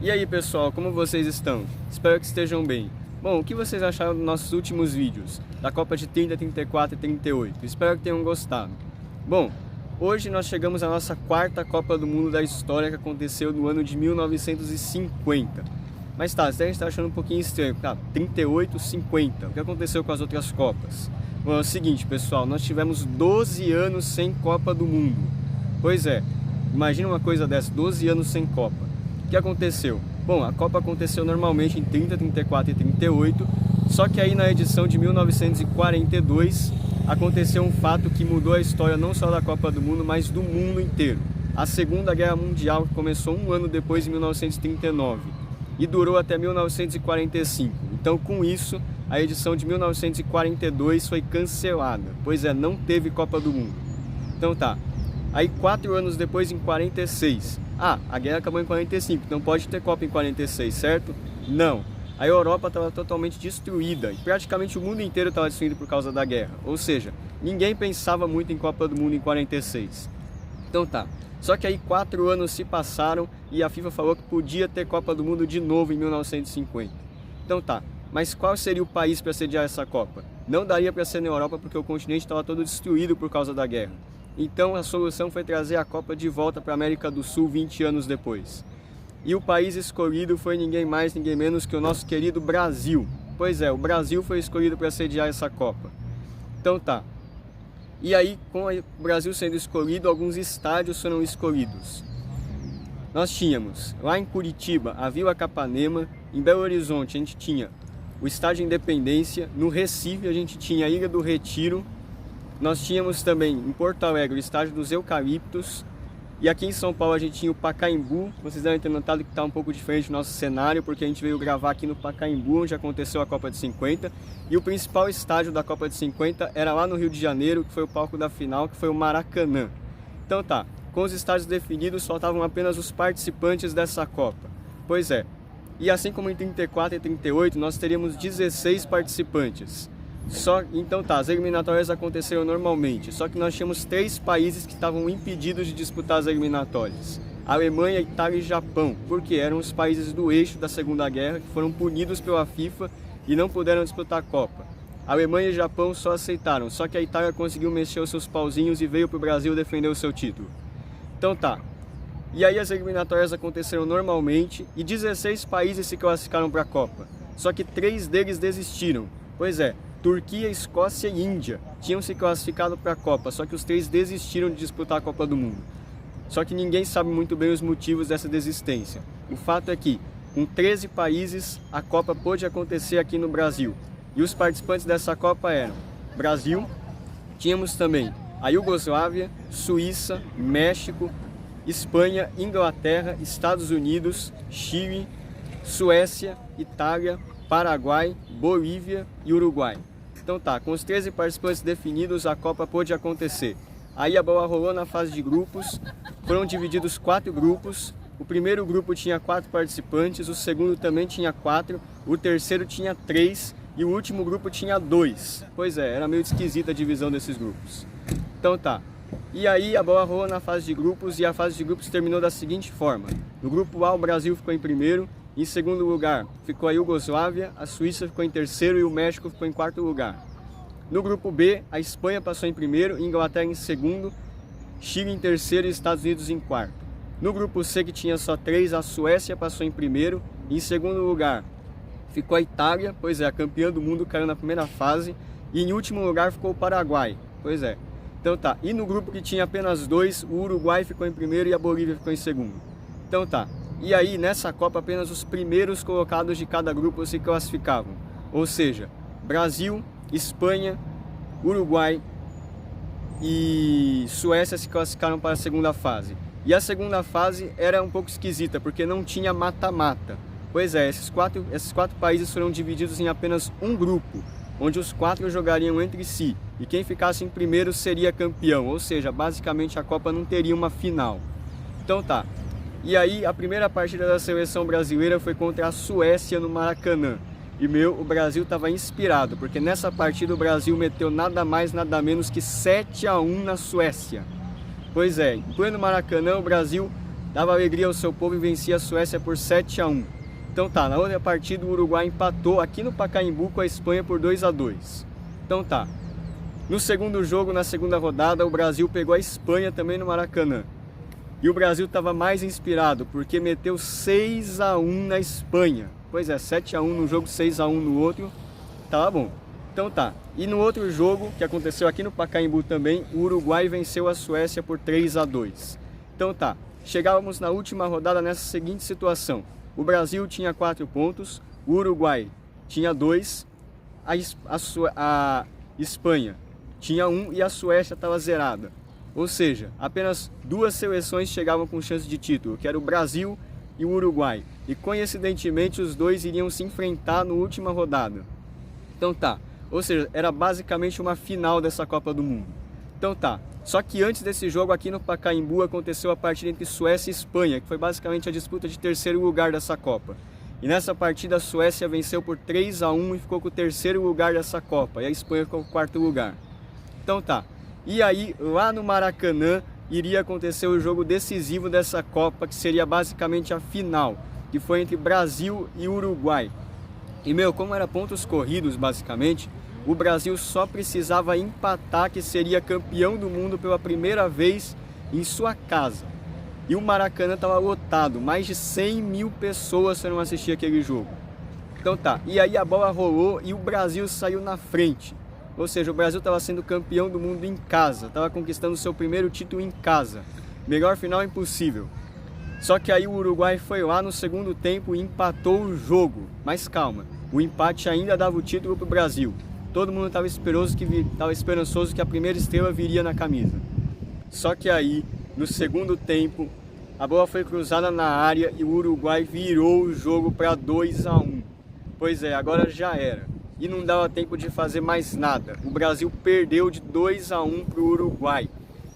E aí pessoal, como vocês estão? Espero que estejam bem. Bom, o que vocês acharam dos nossos últimos vídeos? Da Copa de 30, 34 e 38? Espero que tenham gostado. Bom, hoje nós chegamos à nossa quarta Copa do Mundo da história, que aconteceu no ano de 1950. Mas tá, você está achando um pouquinho estranho, tá? 38, 50, o que aconteceu com as outras Copas? Bom, é o seguinte pessoal, nós tivemos 12 anos sem Copa do Mundo. Pois é, imagina uma coisa dessa, 12 anos sem Copa. O que aconteceu? Bom, a Copa aconteceu normalmente em 30, 34 e 38, só que aí na edição de 1942 aconteceu um fato que mudou a história não só da Copa do Mundo, mas do mundo inteiro. A Segunda Guerra Mundial, que começou um ano depois, em 1939, e durou até 1945. Então, com isso, a edição de 1942 foi cancelada, pois é, não teve Copa do Mundo. Então tá, aí 4 anos depois, em 46, a guerra acabou em 45, então pode ter Copa em 46, certo? Não. A Europa estava totalmente destruída e praticamente o mundo inteiro estava destruído por causa da guerra. Ou seja, ninguém pensava muito em Copa do Mundo em 46. Então tá. Só que aí 4 anos se passaram e a FIFA falou que podia ter Copa do Mundo de novo em 1950. Então tá. Mas qual seria o país para sediar essa Copa? Não daria para ser na Europa porque o continente estava todo destruído por causa da guerra. Então a solução foi trazer a Copa de volta para a América do Sul 20 anos depois. E o país escolhido foi ninguém mais, ninguém menos que o nosso querido Brasil. Pois é, o Brasil foi escolhido para sediar essa Copa. Então tá. E aí, com o Brasil sendo escolhido, alguns estádios foram escolhidos. Nós tínhamos lá em Curitiba a Vila Capanema, em Belo Horizonte a gente tinha o Estádio Independência, no Recife a gente tinha a Ilha do Retiro, nós tínhamos também em Porto Alegre o Estádio dos Eucaliptos, e aqui em São Paulo a gente tinha o Pacaembu. Vocês devem ter notado que está um pouco diferente o nosso cenário, porque a gente veio gravar aqui no Pacaembu, onde aconteceu a Copa de 50, e o principal estádio da Copa de 50 era lá no Rio de Janeiro, que foi o palco da final, que foi o Maracanã. Então tá, com os estádios definidos, faltavam apenas os participantes dessa Copa. Pois é, e assim como em 34 e 38, nós teríamos 16 participantes. Então tá, as eliminatórias aconteceram normalmente, só que nós tínhamos 3 países que estavam impedidos de disputar as eliminatórias. Alemanha, Itália e Japão, porque eram os países do eixo da Segunda Guerra que foram punidos pela FIFA e não puderam disputar a Copa. A Alemanha e Japão só aceitaram, só que a Itália conseguiu mexer os seus pauzinhos e veio para o Brasil defender o seu título. Então tá, e aí as eliminatórias aconteceram normalmente e 16 países se classificaram para a Copa, só que 3 deles desistiram. Pois é, Turquia, Escócia e Índia tinham se classificado para a Copa, só que os 3 desistiram de disputar a Copa do Mundo. Só que ninguém sabe muito bem os motivos dessa desistência. O fato é que, com 13 países, a Copa pôde acontecer aqui no Brasil. E os participantes dessa Copa eram Brasil, tínhamos também a Iugoslávia, Suíça, México, Espanha, Inglaterra, Estados Unidos, Chile, Suécia, Itália, Paraguai, Bolívia e Uruguai. Então tá, com os 13 participantes definidos, a Copa pôde acontecer. Aí a bola rolou na fase de grupos, foram divididos 4 grupos. O primeiro grupo tinha 4 participantes, o segundo também tinha 4, o terceiro tinha 3 e o último grupo tinha 2. Pois é, era meio esquisita a divisão desses grupos. Então tá, e aí a bola rolou na fase de grupos e a fase de grupos terminou da seguinte forma. No grupo A o Brasil ficou em primeiro. Em segundo lugar ficou a Iugoslávia, a Suíça ficou em terceiro e o México ficou em quarto lugar. No grupo B, a Espanha passou em primeiro, Inglaterra em segundo, Chile em terceiro e Estados Unidos em quarto. No grupo C, que tinha só 3, a Suécia passou em primeiro. Em segundo lugar ficou a Itália, pois é, a campeã do mundo caiu na primeira fase. E em último lugar ficou o Paraguai, pois é. Então tá, e no grupo que tinha apenas 2, o Uruguai ficou em primeiro e a Bolívia ficou em segundo. Então tá. E aí, nessa Copa, apenas os primeiros colocados de cada grupo se classificavam. Ou seja, Brasil, Espanha, Uruguai e Suécia se classificaram para a segunda fase. E a segunda fase era um pouco esquisita, porque não tinha mata-mata. Pois é, esses quatro países foram divididos em apenas um grupo, onde os 4 jogariam entre si. E quem ficasse em primeiro seria campeão, ou seja, basicamente a Copa não teria uma final. Então tá. E aí a primeira partida da seleção brasileira foi contra a Suécia no Maracanã. E o Brasil estava inspirado, porque nessa partida o Brasil meteu nada mais, nada menos que 7-1 na Suécia. Pois é, em pleno Maracanã o Brasil dava alegria ao seu povo e vencia a Suécia por 7-1. Então tá, na outra partida o Uruguai empatou aqui no Pacaembu com a Espanha por 2-2. Então tá, no segundo jogo, na segunda rodada, o Brasil pegou a Espanha também no Maracanã. E o Brasil estava mais inspirado, porque meteu 6-1 na Espanha. Pois é, 7-1 num jogo, 6-1 no outro, tava bom. Então tá, e no outro jogo, que aconteceu aqui no Pacaembu também, o Uruguai venceu a Suécia por 3-2. Então tá, chegávamos na última rodada nessa seguinte situação. O Brasil tinha 4 pontos, o Uruguai tinha 2, a Espanha tinha 1 e a Suécia estava zerada. Ou seja, apenas 2 seleções chegavam com chance de título, que era o Brasil e o Uruguai. E coincidentemente os dois iriam se enfrentar na última rodada. Então tá, ou seja, era basicamente uma final dessa Copa do Mundo. Então tá, só que antes desse jogo aqui no Pacaembu aconteceu a partida entre Suécia e Espanha, que foi basicamente a disputa de terceiro lugar dessa Copa. E nessa partida a Suécia venceu por 3-1 e ficou com o terceiro lugar dessa Copa, e a Espanha ficou com o quarto lugar. Então tá, e aí lá no Maracanã iria acontecer o jogo decisivo dessa Copa, que seria basicamente a final, que foi entre Brasil e Uruguai. E meu, como era pontos corridos basicamente, o Brasil só precisava empatar, que seria campeão do mundo pela primeira vez em sua casa. E o Maracanã estava lotado, mais de 100 mil pessoas foram assistir aquele jogo. Então tá, e aí a bola rolou e o Brasil saiu na frente. Ou seja, o Brasil estava sendo campeão do mundo em casa, estava conquistando seu primeiro título em casa. Melhor final impossível. Só que aí o Uruguai foi lá no segundo tempo e empatou o jogo. Mas calma, o empate ainda dava o título para o Brasil. Todo mundo estava esperançoso que a primeira estrela viria na camisa. Só que aí, no segundo tempo, a bola foi cruzada na área e o Uruguai virou o jogo para 2-1. Pois é, agora já era. E não dava tempo de fazer mais nada. O Brasil perdeu de 2-1 para o Uruguai.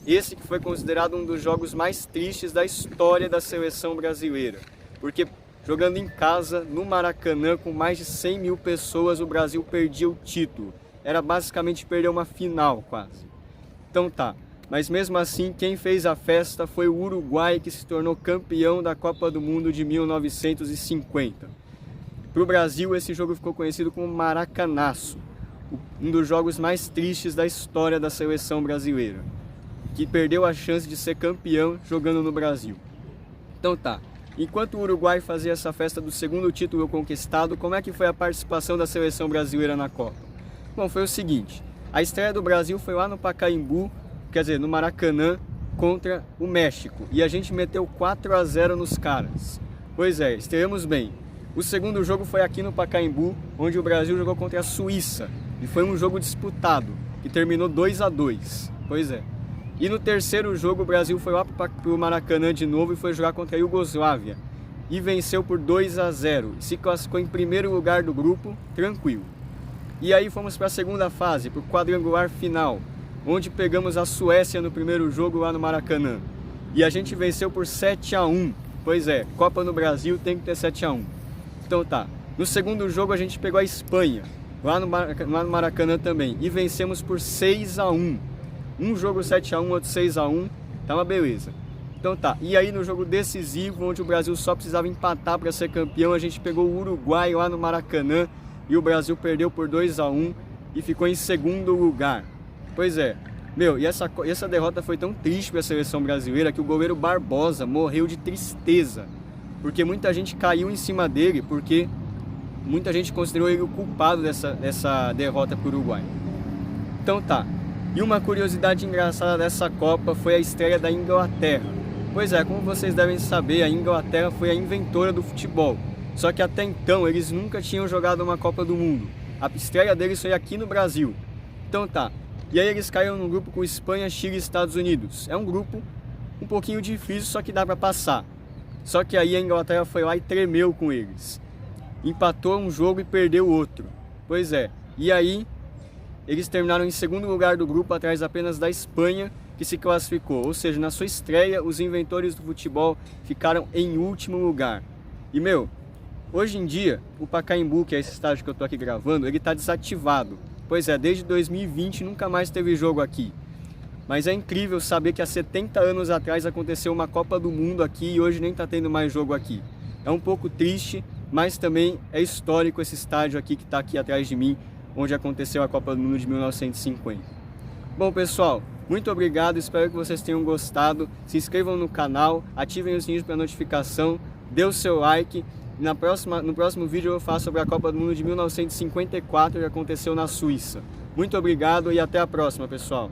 Esse que foi considerado um dos jogos mais tristes da história da seleção brasileira. Porque jogando em casa, no Maracanã, com mais de 100 mil pessoas, o Brasil perdia o título. Era basicamente perder uma final, quase. Então tá, mas mesmo assim, quem fez a festa foi o Uruguai, que se tornou campeão da Copa do Mundo de 1950. Para o Brasil, esse jogo ficou conhecido como Maracanaço, um dos jogos mais tristes da história da seleção brasileira, que perdeu a chance de ser campeão jogando no Brasil. Então tá. Enquanto o Uruguai fazia essa festa do segundo título conquistado, como é que foi a participação da seleção brasileira na Copa? Bom, foi o seguinte, a estreia do Brasil foi lá no Pacaembu, quer dizer, no Maracanã, contra o México, e a gente meteu 4-0 nos caras. Pois é, estreamos bem. O segundo jogo foi aqui no Pacaembu, onde o Brasil jogou contra a Suíça, e foi um jogo disputado, que terminou 2-2. Pois é. E no terceiro jogo o Brasil foi lá para o Maracanã de novo e foi jogar contra a Iugoslávia. E venceu por 2-0. Se classificou em primeiro lugar do grupo, tranquilo. E aí fomos para a segunda fase, para o quadrangular final, onde pegamos a Suécia no primeiro jogo lá no Maracanã. E a gente venceu por 7-1. Pois é, Copa no Brasil tem que ter 7-1. Então tá. No segundo jogo a gente pegou a Espanha, lá no Maracanã também. E vencemos por 6-1. Um jogo 7-1, outro 6-1, tá uma beleza. Então tá, e aí no jogo decisivo, onde o Brasil só precisava empatar para ser campeão, a gente pegou o Uruguai lá no Maracanã e o Brasil perdeu por 2-1 e ficou em segundo lugar. Pois é, meu, e essa derrota foi tão triste para a seleção brasileira que o goleiro Barbosa morreu de tristeza, porque muita gente caiu em cima dele, porque muita gente considerou ele o culpado dessa derrota para o Uruguai. Então tá. E uma curiosidade engraçada dessa Copa foi a estreia da Inglaterra. Pois é, como vocês devem saber, a Inglaterra foi a inventora do futebol. Só que até então eles nunca tinham jogado uma Copa do Mundo. A estreia deles foi aqui no Brasil. Então tá. E aí eles caíram num grupo com Espanha, Chile e Estados Unidos. É um grupo um pouquinho difícil, só que dá pra passar. Só que aí a Inglaterra foi lá e tremeu com eles. Empatou um jogo e perdeu outro. Pois é. E aí eles terminaram em segundo lugar do grupo, atrás apenas da Espanha, que se classificou. Ou seja, na sua estreia, os inventores do futebol ficaram em último lugar. E, meu, hoje em dia, o Pacaembu, que é esse estádio que eu tô aqui gravando, ele tá desativado. Pois é, desde 2020 nunca mais teve jogo aqui. Mas é incrível saber que há 70 anos atrás aconteceu uma Copa do Mundo aqui e hoje nem está tendo mais jogo aqui. É um pouco triste, mas também é histórico esse estádio aqui que está aqui atrás de mim, onde aconteceu a Copa do Mundo de 1950. Bom, pessoal, muito obrigado, espero que vocês tenham gostado. Se inscrevam no canal, ativem o sininho para notificação, dê o seu like. No próximo vídeo eu faço sobre a Copa do Mundo de 1954 que aconteceu na Suíça. Muito obrigado e até a próxima, pessoal.